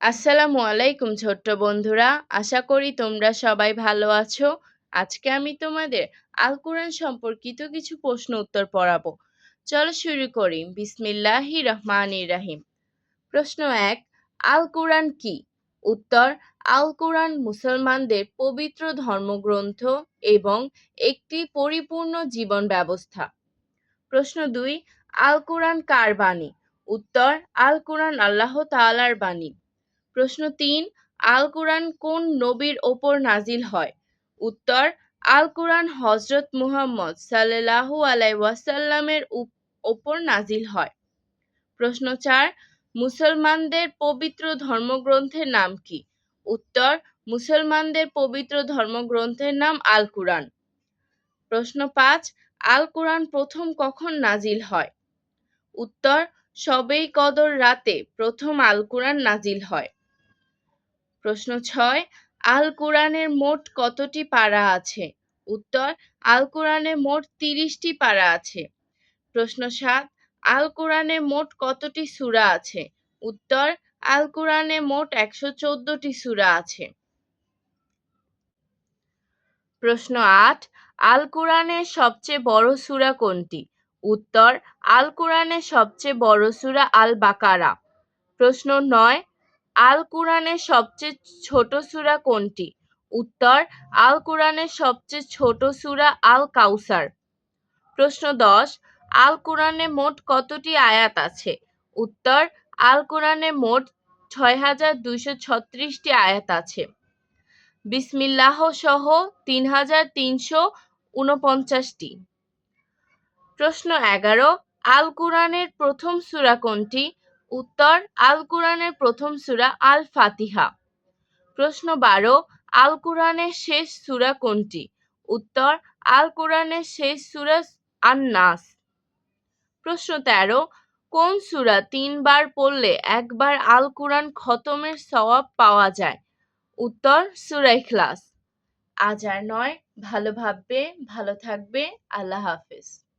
আসসালামু আলাইকুম ছোট্ট বন্ধুরা, আশা করি তোমরা সবাই ভালো আছো। আজকে আমি তোমাদের আল কোরআন সম্পর্কিত কিছু প্রশ্ন উত্তর পড়াবো। চলো শুরু করি। বিসমিল্লাহির রহমানির রহিম। প্রশ্ন ১, আল কোরআন কি? উত্তর, আল কোরআন মুসলমানদের পবিত্র ধর্মগ্রন্থ এবং একটি পরিপূর্ণ জীবন ব্যবস্থা। প্রশ্ন ২, আল কোরআন কার বাণী? উত্তর, আল কোরআন আল্লাহ তাআলার বাণী। প্রশ্ন ৩, আল কোরআন কোন নবীর ওপর নাজিল হয়? উত্তর, আল কোরআন হযরত মুহাম্মদ সাল্লাল্লাহু আলাইহি ওয়াসাল্লামের ওপর নাজিল হয়। প্রশ্ন ৪, মুসলমানদের পবিত্র ধর্মগ্রন্থের নাম কি? উত্তর, মুসলমানদের পবিত্র ধর্মগ্রন্থের নাম আল কোরআন। প্রশ্ন ৫, আল কোরআন প্রথম কখন নাজিল হয়? উত্তর, শবে কদর রাতে প্রথম আল কোরআন নাজিল হয়। প্রশ্ন ৬, আল কোরআনের মোট কতটি পারা আছে? উত্তর, আল কোরআনে মোট ৩০টি পারা আছে। প্রশ্ন ৭, আল কোরআনে মোট কতটি সূরা আছে? উত্তর, আল কোরআনে মোট ১১৪টি সূরা আছে। প্রশ্ন ৮, আল কোরআনের সবচেয়ে বড় সূরা কোনটি? উত্তর, আল কোরআনের সবচেয়ে বড় সূরা আল বাকারা। প্রশ্ন ৯, আল কোরআনের সবচেয়ে ছোট সূরা কোনটি? উত্তর, আল কোরআনের সবচেয়ে ছোট সূরা আল কাউসার। প্রশ্ন ১০, আল কোরআনে মোট কতটি আয়াত আছে? উত্তর, আল কোরআনে মোট ৬,২৩৬টি আয়াত আছে। বিসমিল্লাহ সহ ৩,৩৪৯টি। প্রশ্ন ১১, আল কোরআনের প্রথম সূরা কোনটি? উত্তর, আল কোরআনের প্রথম সূরা আল ফাতিহা। প্রশ্ন ১২, আল কোরআনের শেষ সূরা কোনটি? উত্তর, আল কোরআনের শেষ সূরা আন-নাস। প্রশ্ন ১৩, কোন সূরা ৩ বার পড়লে একবার আল কোরআন খতমের সওয়াব পাওয়া যায়? উত্তর, সূরা ইখলাস। আজ আর নয়, ভালো ভাববে, ভালো থাকবে। আল্লাহ হাফেজ।